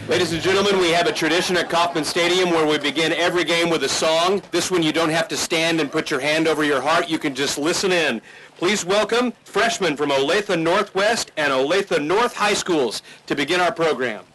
Ladies and gentlemen, we have a tradition at Kauffman Stadium where we begin every game with a song. This one you don't have to stand and put your hand over your heart. You can just listen in. Please welcome freshmen from Olathe Northwest and Olathe North High Schools to begin our program.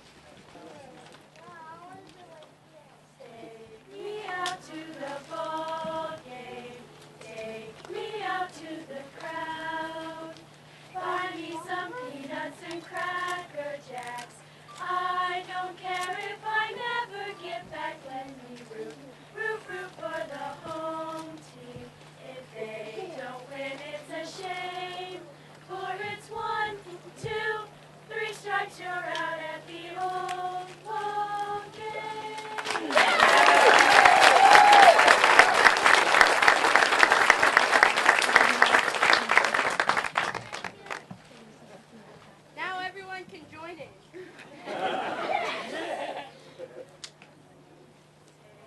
You're out at the old ball game. Now everyone can join in.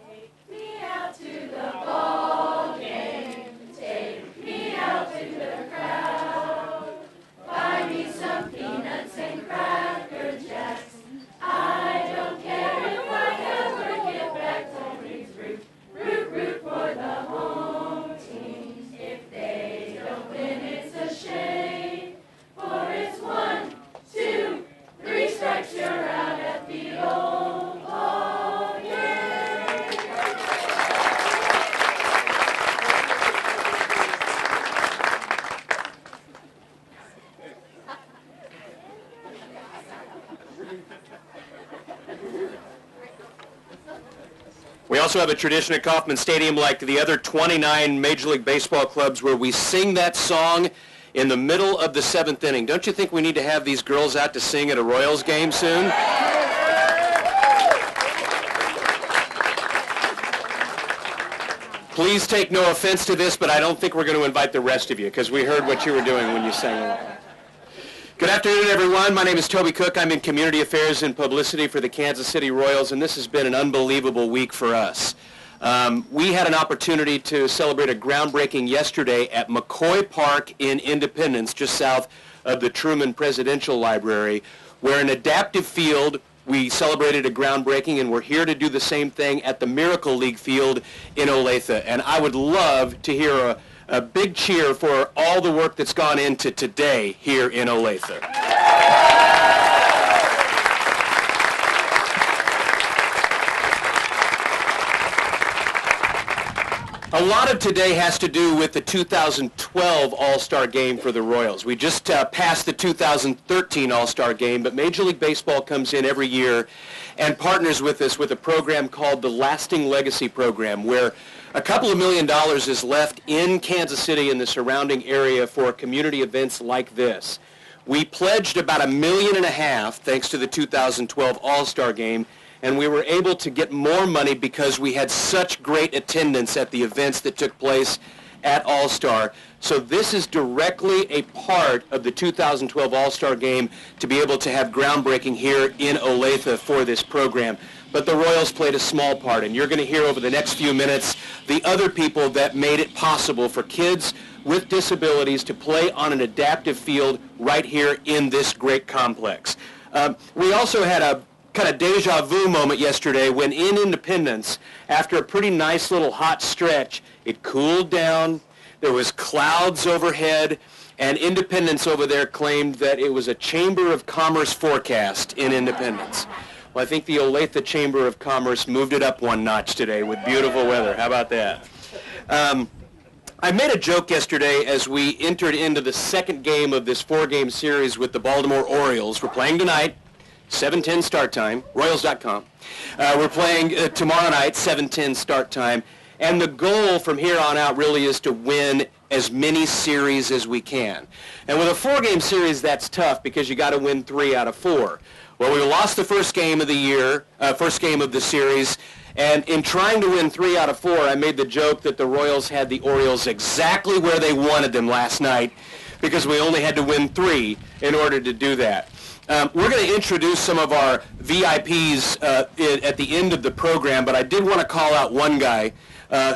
Take me out to the ball game. Take me out to the crowd. Buy me some peanuts and Cracker Jacks. I don't care if I never get back. Always root, root, root for the home team. If they don't win, it's a shame. For it's 1, 2, 3 strikes, you're out at the old ball game. We also have a tradition at Kauffman Stadium like the other 29 Major League Baseball clubs where we sing that song in the middle of the 7th inning. Don't you think we need to have these girls out to sing at a Royals game soon? Please take no offense to this, but I don't think we're going to invite the rest of you because we heard what you were doing when you sang along. Good afternoon, everyone. My name is Toby Cook. I'm in Community Affairs and Publicity for the Kansas City Royals, and this has been an unbelievable week for us. We had an opportunity to celebrate a groundbreaking yesterday at McCoy Park in Independence, just south of the Truman Presidential Library, where an adaptive field, we celebrated a groundbreaking, and we're here to do the same thing at the Miracle League field in Olathe. And I would love to hear a big cheer for all the work that's gone into today here in Olathe. A lot of today has to do with the 2012 All-Star Game for the Royals. We just passed the 2013 All-Star Game, but Major League Baseball comes in every year and partners with us with a program called the Lasting Legacy Program, where a couple of $1 million is left in Kansas City and the surrounding area for community events like this. We pledged about $1.5 million thanks to the 2012 All-Star Game, and we were able to get more money because we had such great attendance at the events that took place at All-Star. So this is directly a part of the 2012 All-Star Game to be able to have groundbreaking here in Olathe for this program. But the Royals played a small part, and you're going to hear over the next few minutes the other people that made it possible for kids with disabilities to play on an adaptive field right here in this great complex. We also had a kind of deja vu moment yesterday when in Independence, after a pretty nice little hot stretch, it cooled down, there was clouds overhead, and Independence over there claimed that it was a Chamber of Commerce forecast in Independence. Well, I think the Olathe Chamber of Commerce moved it up one notch today with beautiful weather. How about that? I made a joke yesterday as we entered into the second game of this 4-game series with the Baltimore Orioles. We're playing tonight. 7:10 start time, Royals.com. We're playing tomorrow night, 7:10 start time. And the goal from here on out really is to win as many series as we can. And with a 4-game series, that's tough because you got to win 3 out of 4. Well, we lost the first game of the year, first game of the series, And in trying to win 3 out of 4, I made the joke that the Royals had the Orioles exactly where they wanted them last night because we only had to win 3 in order to do that. We're going to introduce some of our VIPs at the end of the program, but I did want to call out one guy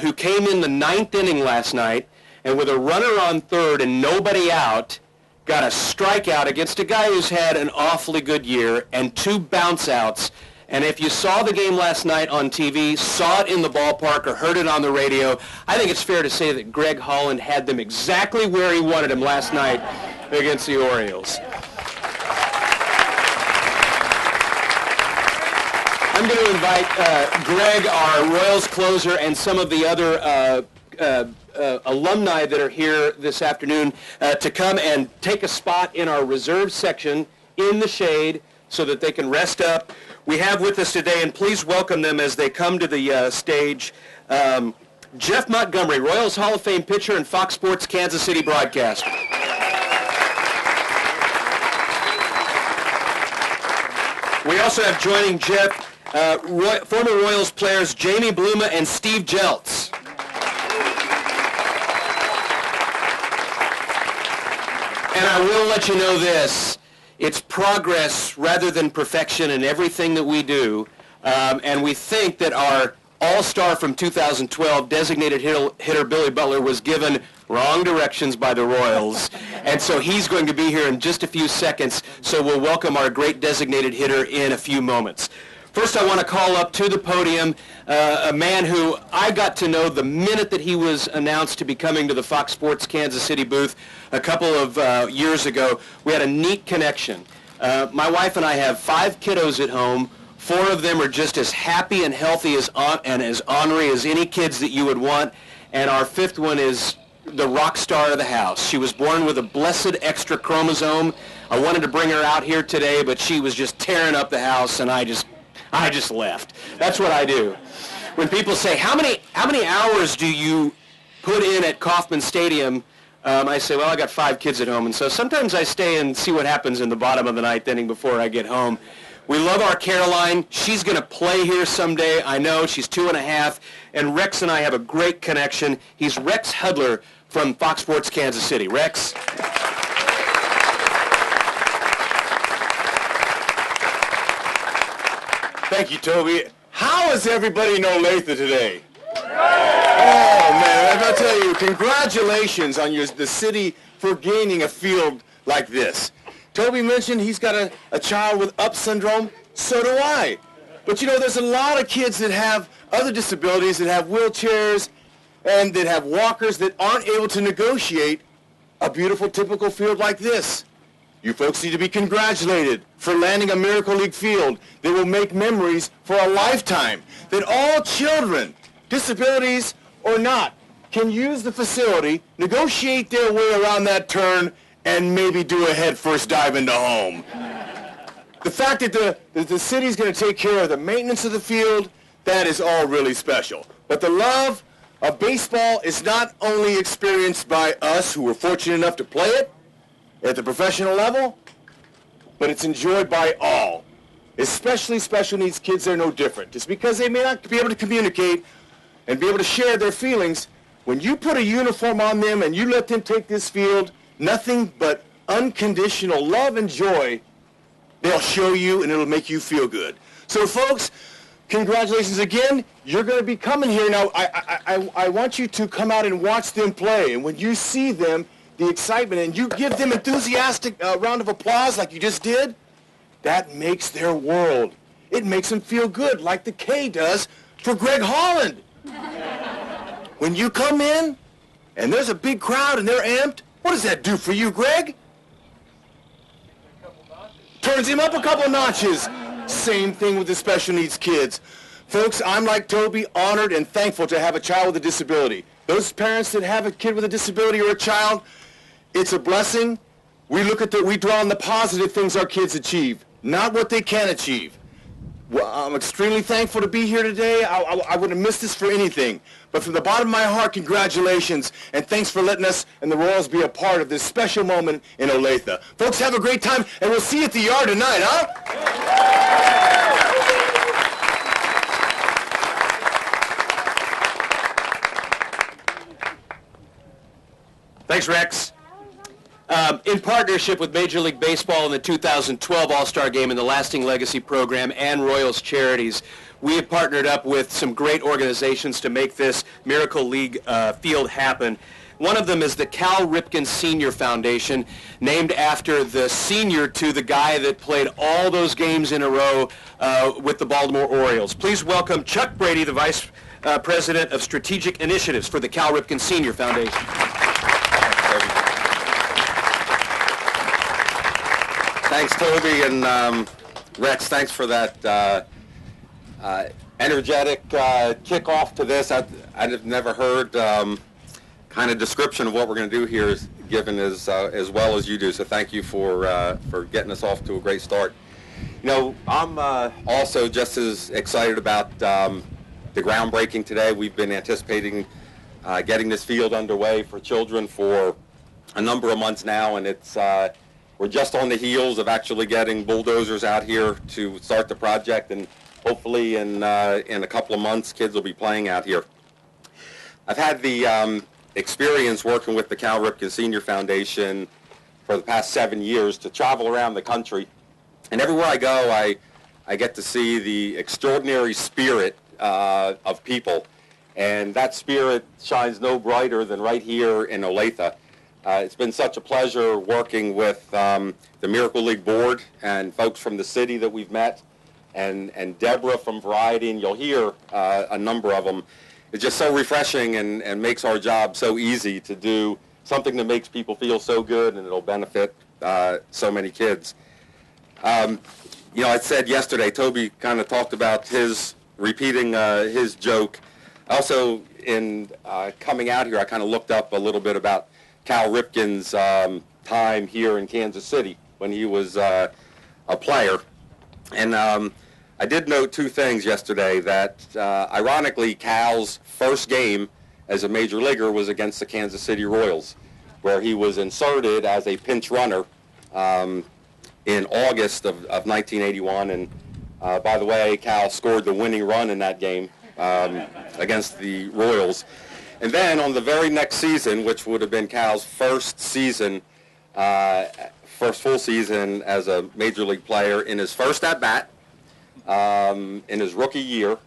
who came in the 9th inning last night, and with a runner on third and nobody out, got a strikeout against a guy who's had an awfully good year and 2 bounce outs. And if you saw the game last night on TV, saw it in the ballpark, or heard it on the radio, I think it's fair to say that Greg Holland had them exactly where he wanted them last night against the Orioles. I'm going to invite Greg, our Royals closer, and some of the other alumni that are here this afternoon to come and take a spot in our reserve section in the shade so that they can rest up. We have with us today, and please welcome them as they come to the stage, Jeff Montgomery, Royals Hall of Fame pitcher and Fox Sports Kansas City broadcaster. We also have joining Jeff former Royals players Jamie Bluma and Steve Jeltz. And I will let you know this, it's progress rather than perfection in everything that we do, and we think that our all-star from 2012, designated hitter Billy Butler, was given wrong directions by the Royals, and so he's going to be here in just a few seconds, so we'll welcome our great designated hitter in a few moments. First, I want to call up to the podium a man who I got to know the minute that he was announced to be coming to the Fox Sports Kansas City booth a couple of years ago. We had a neat connection. My wife and I have 5 kiddos at home. 4 of them are just as happy and healthy and as ornery as any kids that you would want. And our 5th one is the rock star of the house. She was born with a blessed extra chromosome. I wanted to bring her out here today, but she was just tearing up the house, and I just left. That's what I do. When people say, how many hours do you put in at Kauffman Stadium? I say, well, I got 5 kids at home, and so sometimes I stay and see what happens in the bottom of the 9th inning before I get home. We love our Caroline. She's going to play here someday. I know. She's 2.5, and Rex and I have a great connection. He's Rex Hudler from Fox Sports Kansas City. Rex? Thank you, Toby. How is everybody in Olathe today? Oh, man, I gotta tell you, congratulations on the city for gaining a field like this. Toby mentioned he's got a child with UP syndrome. So do I. But you know, there's a lot of kids that have other disabilities, that have wheelchairs, and that have walkers that aren't able to negotiate a beautiful, typical field like this. You folks need to be congratulated for landing a Miracle League field that will make memories for a lifetime. That all children, disabilities or not, can use the facility, negotiate their way around that turn, and maybe do a head-first dive into home. The fact that the city's going to take care of the maintenance of the field, that is all really special. But the love of baseball is not only experienced by us who were fortunate enough to play it at the professional level, but it's enjoyed by all. Especially special needs kids are no different. Just because they may not be able to communicate and be able to share their feelings, when you put a uniform on them and you let them take this field, nothing but unconditional love and joy, they'll show you and it'll make you feel good. So folks, congratulations again. You're going to be coming here now. I want you to come out and watch them play. And when you see them, the excitement, and you give them enthusiastic round of applause like you just did, that makes their world. It makes them feel good like the K does for Greg Holland. When you come in and there's a big crowd and they're amped, what does that do for you, Greg? Turns him up a couple notches. Same thing with the special needs kids. Folks, I'm like Toby, honored and thankful to have a child with a disability. Those parents that have a kid with a disability or a child, it's a blessing. We dwell on the positive things our kids achieve, not what they can achieve. Well, I'm extremely thankful to be here today. I wouldn't have missed this for anything. But from the bottom of my heart, congratulations, and thanks for letting us and the Royals be a part of this special moment in Olathe. Folks, have a great time, and we'll see you at the yard tonight, huh? Thanks, Rex. In partnership with Major League Baseball and the 2012 All-Star Game and the Lasting Legacy Program and Royals Charities, we have partnered up with some great organizations to make this Miracle League field happen. One of them is the Cal Ripken Sr. Foundation, named after the senior to the guy that played all those games in a row with the Baltimore Orioles. Please welcome Chuck Brady, the Vice President of Strategic Initiatives for the Cal Ripken Sr. Foundation. Thanks, Toby, and Rex, thanks for that energetic kickoff to this. I've never heard kind of description of what we're going to do here is given as well as you do, so thank you for getting us off to a great start. You know, I'm also just as excited about the groundbreaking today. We've been anticipating getting this field underway for children for a number of months now, and it's we're just on the heels of actually getting bulldozers out here to start the project, and hopefully in a couple of months kids will be playing out here. I've had the experience working with the Cal Ripken Sr. Foundation for the past 7 years to travel around the country, and everywhere I go I get to see the extraordinary spirit of people, and that spirit shines no brighter than right here in Olathe. It's been such a pleasure working with the Miracle League Board and folks from the city that we've met, and Deborah from Variety, and you'll hear a number of them. It's just so refreshing and makes our job so easy to do something that makes people feel so good, and it'll benefit so many kids. You know, I said yesterday, Toby kind of talked about his repeating his joke. Also, in coming out here, I kind of looked up a little bit about Cal Ripken's time here in Kansas City when he was a player. And I did note two things yesterday, that ironically Cal's first game as a major leaguer was against the Kansas City Royals, where he was inserted as a pinch runner in August of 1981. And by the way, Cal scored the winning run in that game against the Royals. And then on the very next season, which would have been Cal's first season, first full season as a major league player, in his first at-bat, in his rookie year,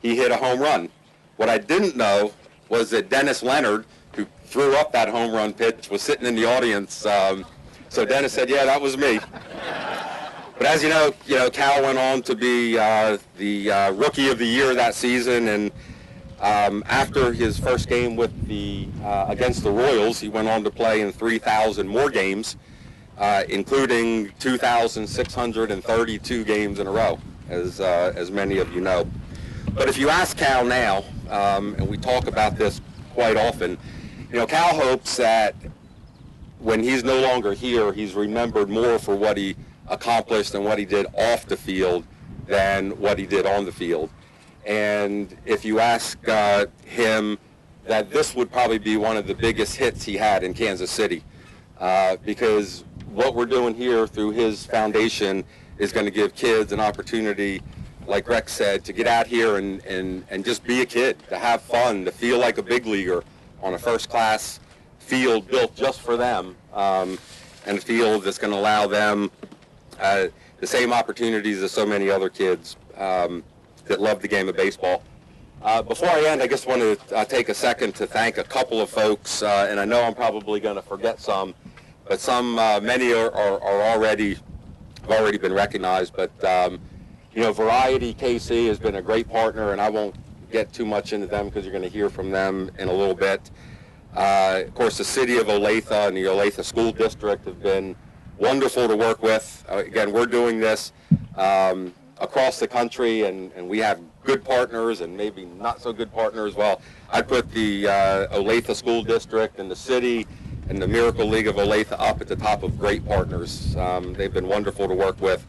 he hit a home run. What I didn't know was that Dennis Leonard, who threw up that home run pitch, was sitting in the audience. So Dennis said, "Yeah, that was me." But as you know, Cal went on to be the rookie of the year that season, and after his first game with against the Royals, he went on to play in 3,000 more games, including 2,632 games in a row, as many of you know. But if you ask Cal now, and we talk about this quite often, Cal hopes that when he's no longer here, he's remembered more for what he accomplished and what he did off the field than what he did on the field. And if you ask him, that this would probably be one of the biggest hits he had in Kansas City, because what we're doing here through his foundation is going to give kids an opportunity, like Rex said, to get out here and just be a kid, to have fun, to feel like a big leaguer on a first-class field built just for them, and a field that's going to allow them the same opportunities as so many other kids that love the game of baseball. Before I end, I just want to take a second to thank a couple of folks, and I know I'm probably going to forget some, but many have already been recognized. But Variety KC has been a great partner, and I won't get too much into them because you're going to hear from them in a little bit. Of course, the city of Olathe and the Olathe School District have been wonderful to work with. Again, we're doing this across the country, and we have good partners and maybe not so good partners. Well, I put the Olathe School District and the city and the Miracle League of Olathe up at the top of great partners. They've been wonderful to work with.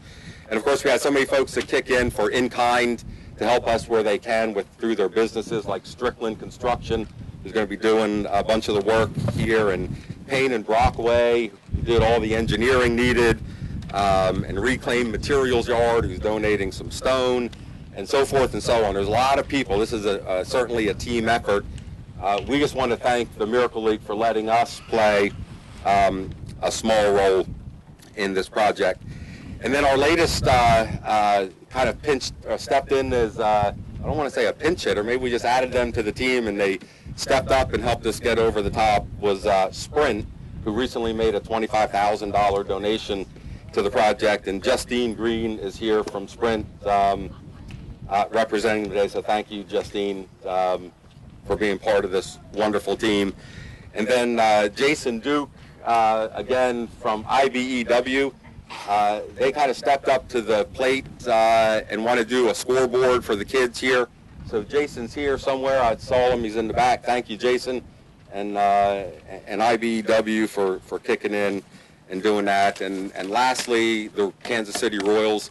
And of course, we had so many folks that kick in for in-kind to help us where they can through their businesses, like Strickland Construction, who's going to be doing a bunch of the work here, and Payne and Brockway, who did all the engineering needed, and Reclaimed Materials Yard, who's donating some stone, and so forth and so on. There's a lot of people. This is certainly a team effort we just want to thank the Miracle League for letting us play a small role in this project. And then our latest kind of stepped in as, I don't want to say a pinch hitter, maybe we just added them to the team and they stepped up and helped us get over the top, was Sprint, who recently made a $25,000 donation to the project. And Justine Green is here from Sprint representing today, so thank you, Justine, for being part of this wonderful team. And then Jason Duke, again from IBEW, they kind of stepped up to the plate and want to do a scoreboard for the kids here. So Jason's here somewhere. I saw him. He's in the back. Thank you, Jason, and IBEW for kicking in and doing that. And lastly, the Kansas City Royals.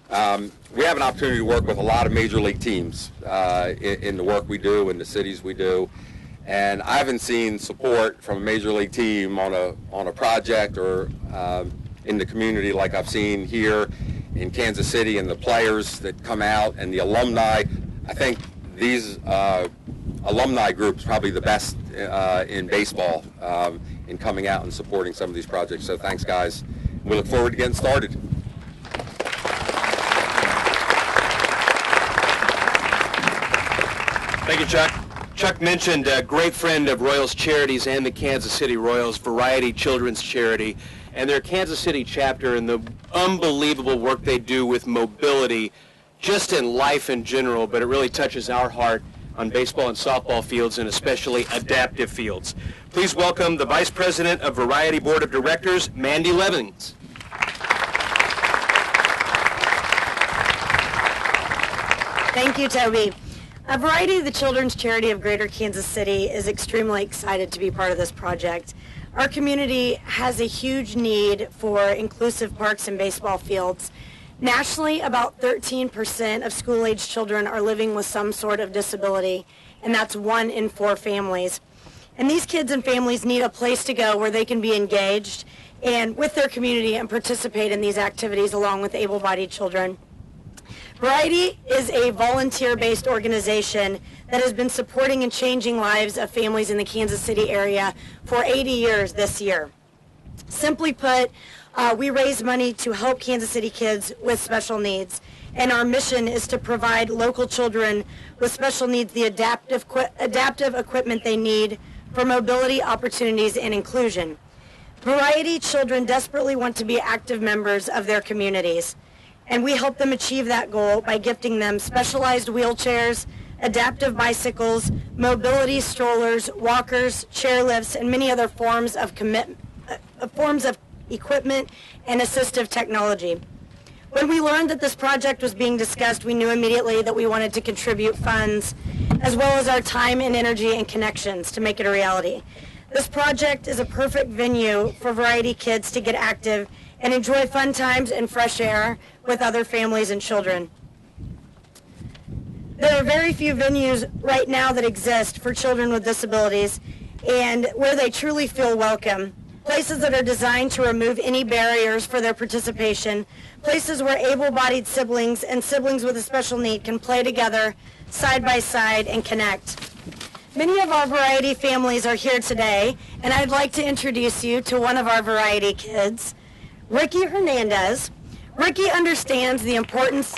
We have an opportunity to work with a lot of major league teams in the work we do, in the cities we do. And I haven't seen support from a major league team on a project or in the community like I've seen here in Kansas City, and the players that come out and the alumni. I think these alumni groups probably the best in baseball in coming out and supporting some of these projects. So thanks, guys. We look forward to getting started. Thank you, Chuck. Chuck mentioned a great friend of Royals Charities and the Kansas City Royals, Variety Children's Charity, and their Kansas City chapter, and the unbelievable work they do with mobility just in life in general, but it really touches our heart on baseball and softball fields, and especially adaptive fields. Please welcome the Vice President of Variety Board of Directors, Mandy Levins. Thank you, Toby. Variety, the children's charity of Greater Kansas City, is extremely excited to be part of this project. Our community has a huge need for inclusive parks and baseball fields. Nationally, about 13% of school-age children are living with some sort of disability, and that's 1 in 4 families. And these kids and families need a place to go where they can be engaged and with their community and participate in these activities along with able-bodied children. Variety is a volunteer-based organization that has been supporting and changing lives of families in the Kansas City area for 80 years this year. Simply put, we raise money to help Kansas City kids with special needs, and our mission is to provide local children with special needs the adaptive equipment they need for mobility opportunities and inclusion. Variety children desperately want to be active members of their communities, and we help them achieve that goal by gifting them specialized wheelchairs, adaptive bicycles, mobility strollers, walkers, chairlifts, and many other forms of equipment and assistive technology. When we learned that this project was being discussed, we knew immediately that we wanted to contribute funds as well as our time and energy and connections to make it a reality. This project is a perfect venue for Variety kids to get active and enjoy fun times and fresh air with other families and children. There are very few venues right now that exist for children with disabilities and where they truly feel welcome. Places that are designed to remove any barriers for their participation, places where able-bodied siblings and siblings with a special need can play together side by side and connect. Many of our Variety families are here today, and I'd like to introduce you to one of our Variety kids, Ricky Hernandez. Ricky understands the importance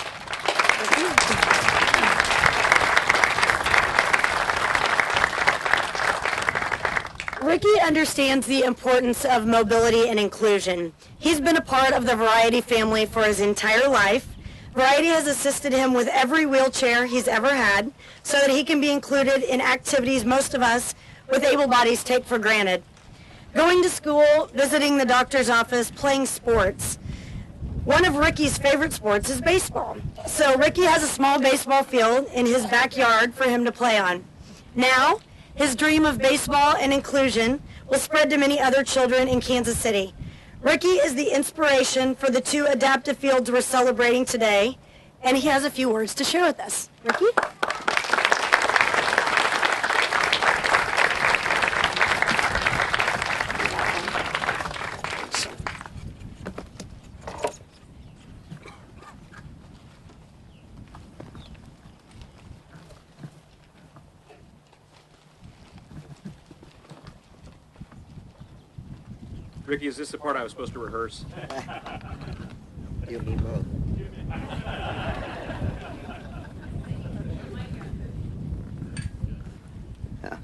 of mobility and inclusion. He's been a part of the Variety family for his entire life. Variety has assisted him with every wheelchair he's ever had so that he can be included in activities most of us with able bodies take for granted. Going to school, visiting the doctor's office, playing sports. One of Ricky's favorite sports is baseball. So Ricky has a small baseball field in his backyard for him to play on. Now, his dream of baseball and inclusion will spread to many other children in Kansas City. Ricky is the inspiration for the 2 adaptive fields we're celebrating today, and he has a few words to share with us. Ricky? Ricky, is this the part I was supposed to rehearse? You need both. Yeah.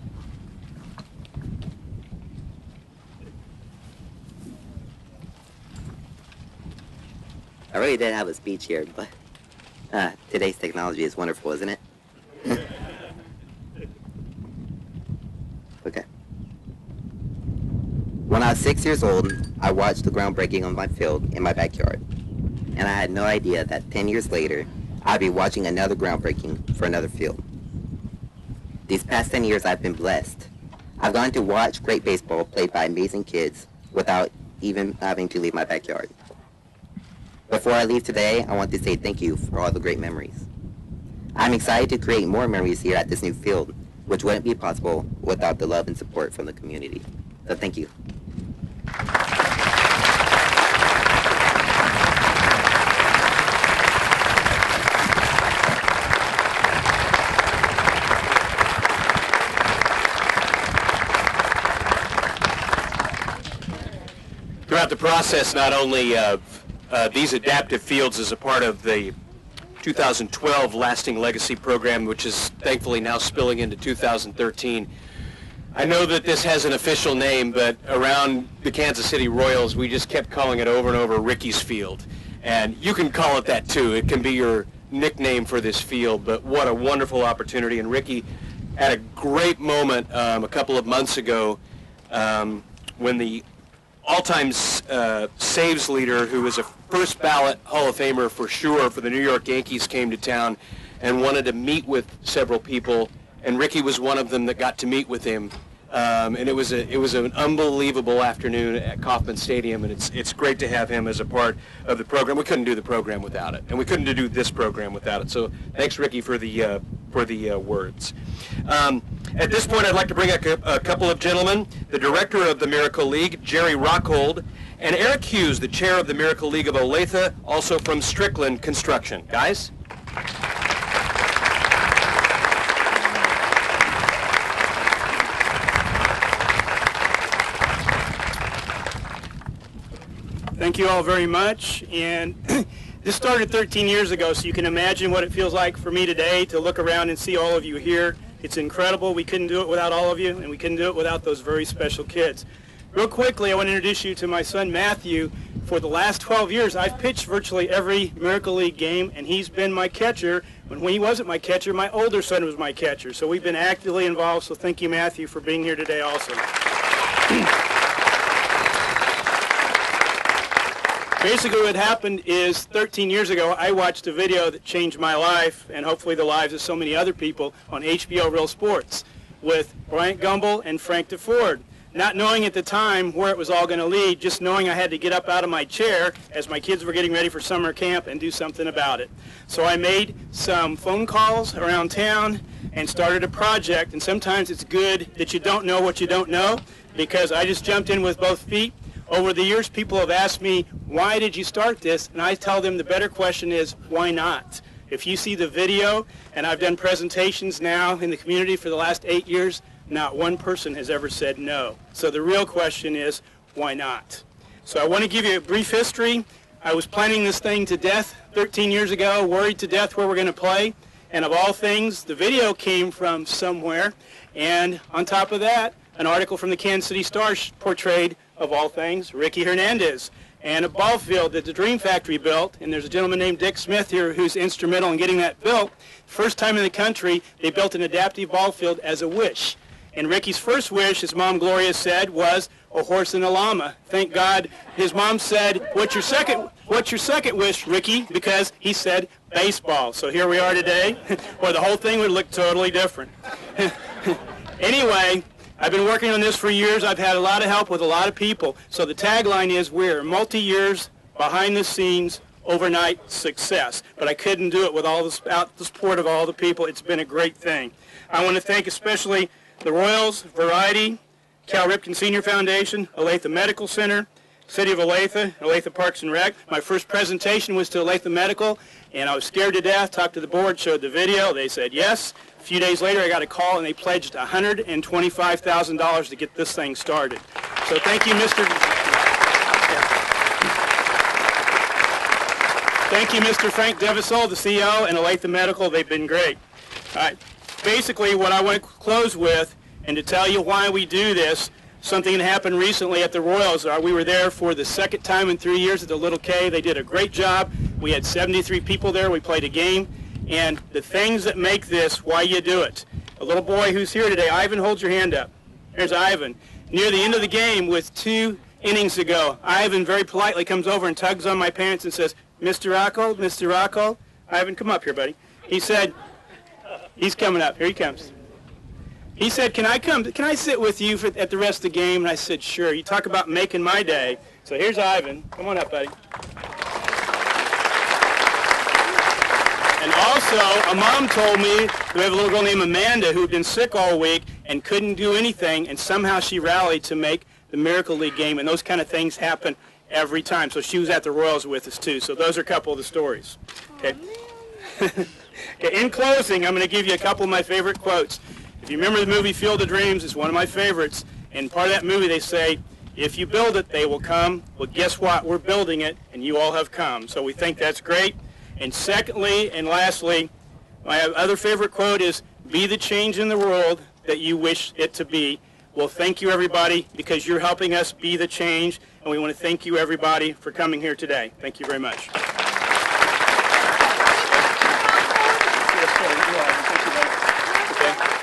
I really didn't have a speech here, but today's technology is wonderful, isn't it? Okay. When I was 6 years old, I watched the groundbreaking on my field in my backyard. And I had no idea that 10 years later, I'd be watching another groundbreaking for another field. These past 10 years, I've been blessed. I've gotten to watch great baseball played by amazing kids without even having to leave my backyard. Before I leave today, I want to say thank you for all the great memories. I'm excited to create more memories here at this new field, which wouldn't be possible without the love and support from the community. So thank you. Throughout the process, not only these adaptive fields as a part of the 2012 Lasting Legacy program, which is thankfully now spilling into 2013. I know that this has an official name, but around the Kansas City Royals, we just kept calling it over and over Ricky's Field. And you can call it that too. It can be your nickname for this field, but what a wonderful opportunity. And Ricky had a great moment a couple of months ago when the all-time saves leader, who was a first ballot Hall of Famer for sure for the New York Yankees, came to town and wanted to meet with several people, and Ricky was one of them that got to meet with him. And it was an unbelievable afternoon at Kauffman Stadium, and it's great to have him as a part of the program. We couldn't do the program without it, and we couldn't do this program without it. So thanks, Ricky, for the words. At this point, I'd like to bring a couple of gentlemen, the director of the Miracle League, Jerry Rockhold, and Eric Hughes, the chair of the Miracle League of Olathe, also from Strickland Construction. Guys? Thank you all very much. And this started 13 years ago, so you can imagine what it feels like for me today to look around and see all of you here. It's incredible. We couldn't do it without all of you, and we couldn't do it without those very special kids. Real quickly, I want to introduce you to my son, Matthew. For the last 12 years, I've pitched virtually every Miracle League game, and he's been my catcher. When he wasn't my catcher, my older son was my catcher. So we've been actively involved, so thank you, Matthew, for being here today also. Basically what happened is 13 years ago, I watched a video that changed my life and hopefully the lives of so many other people on HBO Real Sports with Bryant Gumbel and Frank DeFord. Not knowing at the time where it was all going to lead, just knowing I had to get up out of my chair as my kids were getting ready for summer camp and do something about it. So I made some phone calls around town and started a project, and sometimes it's good that you don't know what you don't know, because I just jumped in with both feet. Over the years, people have asked me, why did you start this? And I tell them the better question is, why not? If you see the video, and I've done presentations now in the community for the last 8 years, not one person has ever said no. So the real question is, why not? So I want to give you a brief history. I was planning this thing to death 13 years ago, worried to death where we're going to play. And of all things, the video came from somewhere. And on top of that, an article from the Kansas City Star portrayed, of all things, Ricky Hernandez and a ball field that the Dream Factory built. And there's a gentleman named Dick Smith here who's instrumental in getting that built. First time in the country, they built an adaptive ball field as a wish. And Ricky's first wish, his mom Gloria said, was a horse and a llama. Thank God his mom said, what's your second wish, Ricky? Because he said baseball. So here we are today, where the whole thing would look totally different. Anyway, I've been working on this for years. I've had a lot of help with a lot of people. So the tagline is, we're multi-years, behind the scenes, overnight success. But I couldn't do it without the support of all the people. It's been a great thing. I want to thank especially the Royals, Variety, Cal Ripken Sr. Foundation, Olathe Medical Center, City of Olathe, Olathe Parks and Rec. My first presentation was to Olathe Medical, and I was scared to death, talked to the board, showed the video. They said yes. A few days later, I got a call, and they pledged $125,000 to get this thing started. So thank you, Mr. Thank you, Mr. Frank Devisol, the CEO, and Olathe Medical. They've been great. All right. Basically, what I want to close with, and to tell you why we do this, something that happened recently at the Royals. We were there for the second time in 3 years at the Little K. They did a great job. We had 73 people there. We played a game. And the things that make this, why you do it. A little boy who's here today, Ivan, hold your hand up. There's Ivan. Near the end of the game with 2 innings to go, Ivan very politely comes over and tugs on my pants and says, Mr. Rocco, Ivan, come up here, buddy. He said, he's coming up. Here he comes. He said, can I sit with you at the rest of the game? And I said, sure. You talk about making my day. So here's Ivan. Come on up, buddy. And also, a mom told me we have a little girl named Amanda who had been sick all week and couldn't do anything, and somehow she rallied to make the Miracle League game, and those kind of things happen every time. So she was at the Royals with us, too. So those are a couple of the stories. Okay. Okay, in closing, I'm going to give you a couple of my favorite quotes. If you remember the movie Field of Dreams, it's one of my favorites. And part of that movie, they say, if you build it, they will come. Well, guess what? We're building it, and you all have come. So we think that's great. And secondly, and lastly, my other favorite quote is, be the change in the world that you wish it to be. Well, thank you, everybody, because you're helping us be the change. And we want to thank you, everybody, for coming here today. Thank you very much.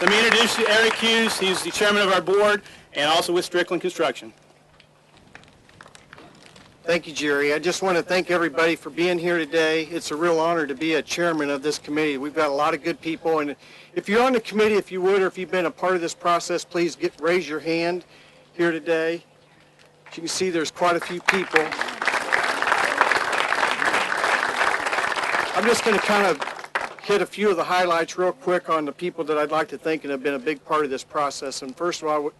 Let me introduce you to Eric Hughes. He's the chairman of our board and also with Strickland Construction. Thank you, Jerry. I just want to thank everybody for being here today. It's a real honor to be a chairman of this committee. We've got a lot of good people, and if you're on the committee, if you would, or if you've been a part of this process, please raise your hand here today. As you can see, there's quite a few people. I'm just going to kind of hit a few of the highlights real quick on the people that I'd like to thank and have been a big part of this process. And first of all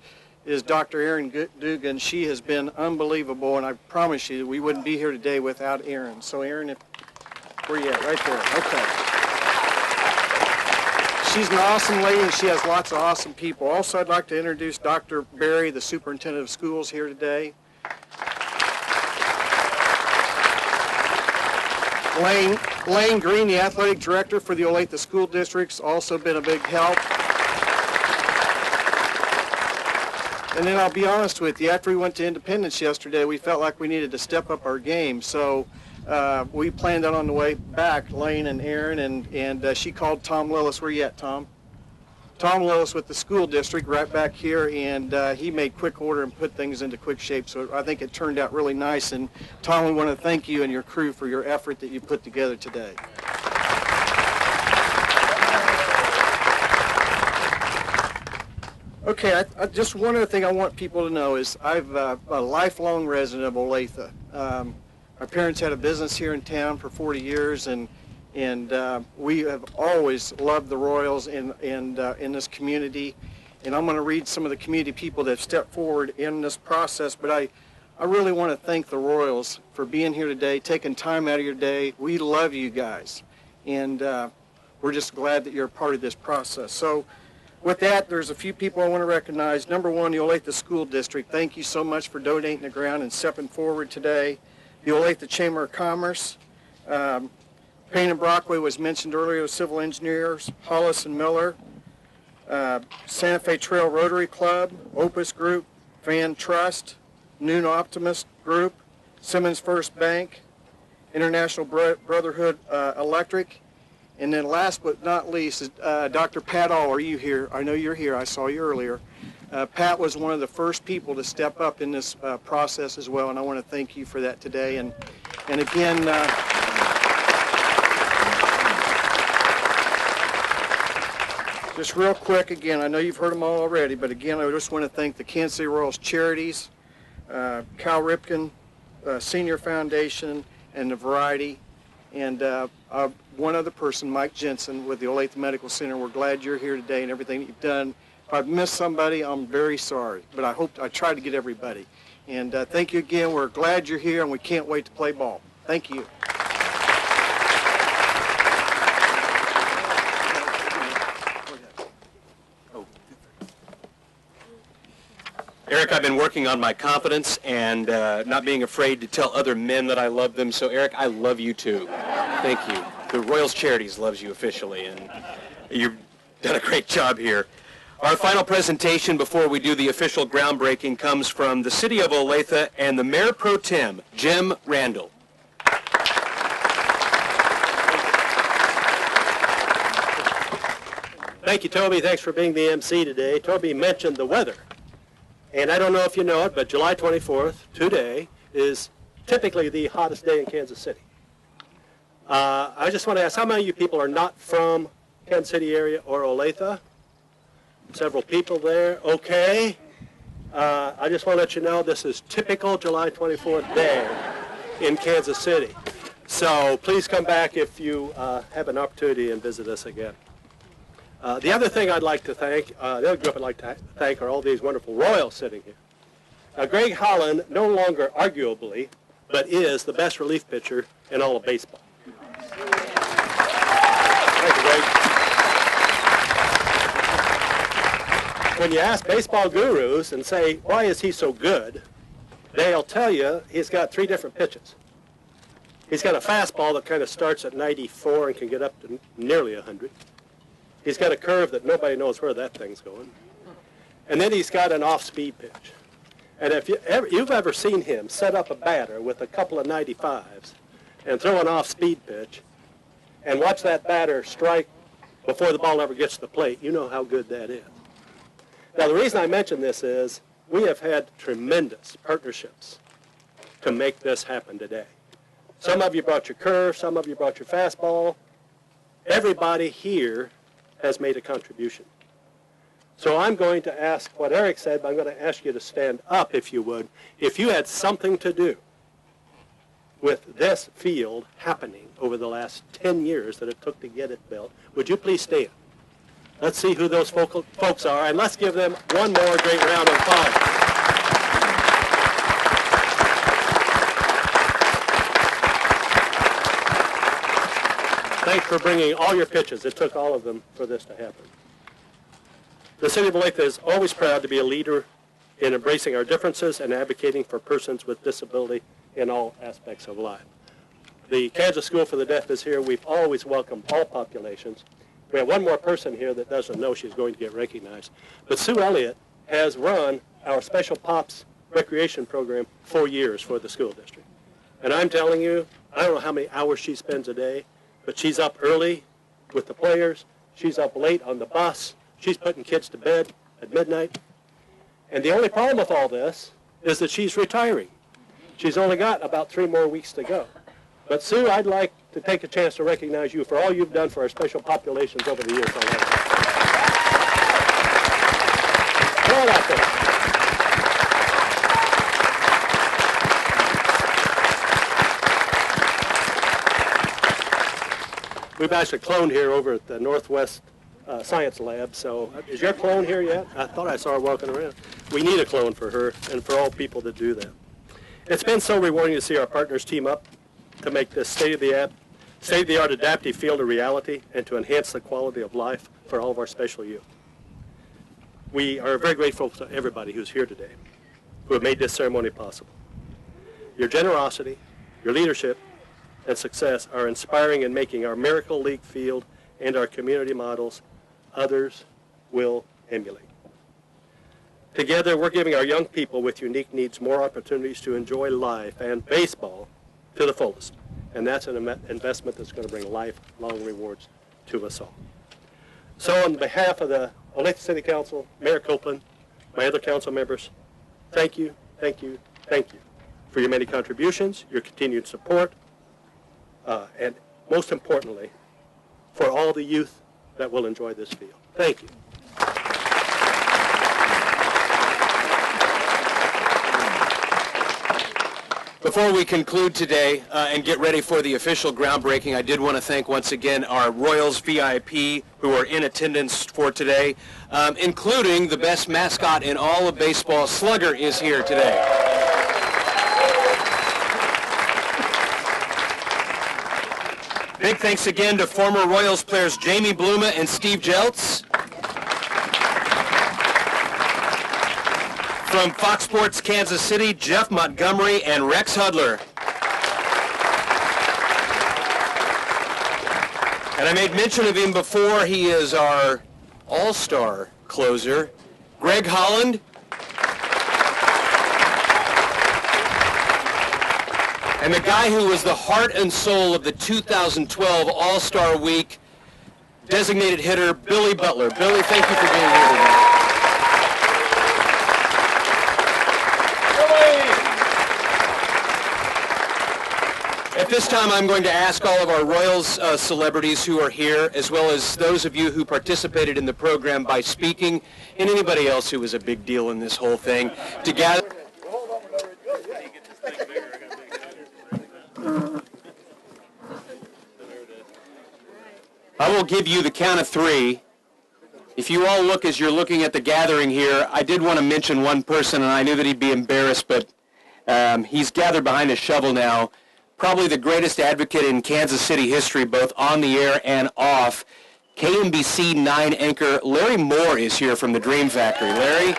is Dr. Erin Dugan. She has been unbelievable, and I promise you we wouldn't be here today without Erin. So Erin, where you at? Right there. Okay. She's an awesome lady, and she has lots of awesome people. Also, I'd like to introduce Dr. Barry, the superintendent of schools, here today. Lane Green, the athletic director for the Olathe School District's also been a big help. And then I'll be honest with you, after we went to Independence yesterday, we felt like we needed to step up our game. So we planned that on the way back, Lane and Erin, and she called Tom Lillis. Where you at, Tom? Tom Lillis with the school district right back here, and he made quick order and put things into quick shape. So I think it turned out really nice. And Tom, we want to thank you and your crew for your effort that you put together today. Okay, just one other thing I want people to know is I'm a lifelong resident of Olathe. My parents had a business here in town for 40 years, and we have always loved the Royals in this community. And I'm going to read some of the community people that have stepped forward in this process, but I really want to thank the Royals for being here today, taking time out of your day. We love you guys, and we're just glad that you're a part of this process. So with that, there's a few people I want to recognize. Number one, the Olathe School District. Thank you so much for donating the ground and stepping forward today. The Olathe Chamber of Commerce. Payne and Brockway was mentioned earlier, civil engineers, Hollis and Miller, Santa Fe Trail Rotary Club, Opus Group, Van Trust, Noon Optimist Group, Simmons First Bank, International Brotherhood Electric, and then last but not least is Dr. Pat All. Are you here? I know you're here. I saw you earlier. Pat was one of the first people to step up in this process as well, and I want to thank you for that today. And again, just real quick, again, I know you've heard them all already, but again, I just want to thank the Kansas City Royals Charities, Cal Ripken Sr. Foundation, and the Variety, and one other person, Mike Jensen with the Olathe Medical Center. We're glad you're here today and everything that you've done. If I've missed somebody, I'm very sorry, but I tried to get everybody. And thank you again. We're glad you're here, and we can't wait to play ball. Thank you. Eric, I've been working on my confidence and not being afraid to tell other men that I love them. So, Eric, I love you too. Thank you. The Royals Charities loves you officially, and you've done a great job here. Our final presentation before we do the official groundbreaking comes from the city of Olathe and the Mayor Pro Tem, Jim Randall. Thank you, Toby. Thanks for being the MC today. Toby mentioned the weather. And I don't know if you know it, but July 24th, today, is typically the hottest day in Kansas City. I just want to ask, how many of you people are not from Kansas City area or Olathe? Several people there. Okay. I just want to let you know this is typical July 24th day in Kansas City. So please come back if you have an opportunity and visit us again. The other thing I'd like to thank, the other group I'd like to thank are all these wonderful Royals sitting here. Now, Greg Holland, no longer arguably, but is the best relief pitcher in all of baseball. Thank you, Greg. When you ask baseball gurus and say, why is he so good, they'll tell you he's got 3 different pitches. He's got a fastball that kind of starts at 94 and can get up to nearly 100. He's got a curve that nobody knows where that thing's going. And then he's got an off-speed pitch. And if you've ever seen him set up a batter with a couple of 95s and throw an off-speed pitch and watch that batter strike before the ball ever gets to the plate, you know how good that is. Now, the reason I mention this is we have had tremendous partnerships to make this happen today. Some of you brought your curve, some of you brought your fastball. Everybody here has made a contribution. So I'm going to ask what Eric said, but I'm going to ask you to stand up, if you would. If you had something to do with this field happening over the last 10 years that it took to get it built, would you please stand? Let's see who those folks are, and let's give them one more great round of applause. Thanks for bringing all your pitches. It took all of them for this to happen. The City of Olathe is always proud to be a leader in embracing our differences and advocating for persons with disability in all aspects of life. The Kansas School for the Deaf is here. We've always welcomed all populations. We have one more person here that doesn't know she's going to get recognized. But Sue Elliott has run our Special Pops recreation program for years for the school district. And I'm telling you, I don't know how many hours she spends a day, but she's up early with the players. She's up late on the bus. She's putting kids to bed at midnight. And the only problem with all this is that she's retiring. She's only got about 3 more weeks to go. But Sue, I'd like to take a chance to recognize you for all you've done for our special populations over the years. Come on out there. We've actually cloned here over at the Northwest Science Lab, so is your clone here yet? I thought I saw her walking around. We need a clone for her and for all people that do that. It's been so rewarding to see our partners team up to make this state-of-the-art adaptive field a reality and to enhance the quality of life for all of our special youth. We are very grateful to everybody who's here today who have made this ceremony possible. Your generosity, your leadership, and success are inspiring and making our Miracle League field and our community models others will emulate. Together, we're giving our young people with unique needs more opportunities to enjoy life and baseball to the fullest. And that's an investment that's going to bring lifelong rewards to us all. So on behalf of the Olathe City Council, Mayor Copeland, my other council members, thank you, thank you, thank you for your many contributions, your continued support, and most importantly, for all the youth that will enjoy this field. Thank you. Before we conclude today and get ready for the official groundbreaking, I did want to thank once again our Royals VIP who are in attendance for today, including the best mascot in all of baseball. Slugger is here today. Big thanks again to former Royals players Jamie Bluma and Steve Jeltz. From Fox Sports Kansas City, Jeff Montgomery and Rex Hudler. And I made mention of him before. He is our all-star closer, Greg Holland. And the guy who was the heart and soul of the 2012 All-Star Week, designated hitter Billy Butler. Billy, thank you for being here today. At this time, I'm going to ask all of our Royals celebrities who are here, as well as those of you who participated in the program by speaking, and anybody else who was a big deal in this whole thing, to gather. I will give you the count of three. If you all look as you're looking at the gathering here, I did want to mention one person, and I knew that he'd be embarrassed, but he's gathered behind a shovel now. Probably the greatest advocate in Kansas City history, both on the air and off. KMBC 9 anchor Larry Moore is here from the Dream Factory. Larry?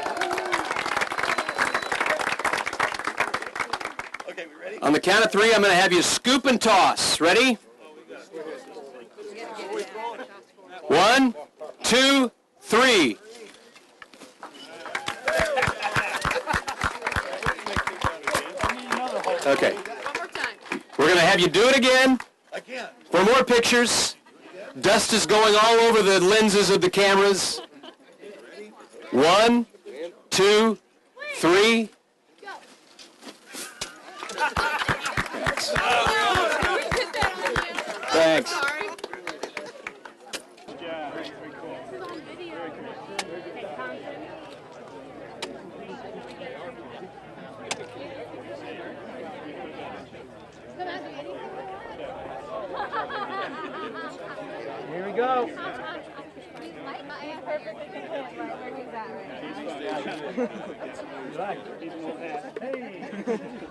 Okay, we ready? On the count of three, I'm going to have you scoop and toss. Ready? 1, 2, 3. Okay. We're going to have you do it again. Again. For more pictures. Dust is going all over the lenses of the cameras. 1, 2, 3. Thanks. Here we go. Hey.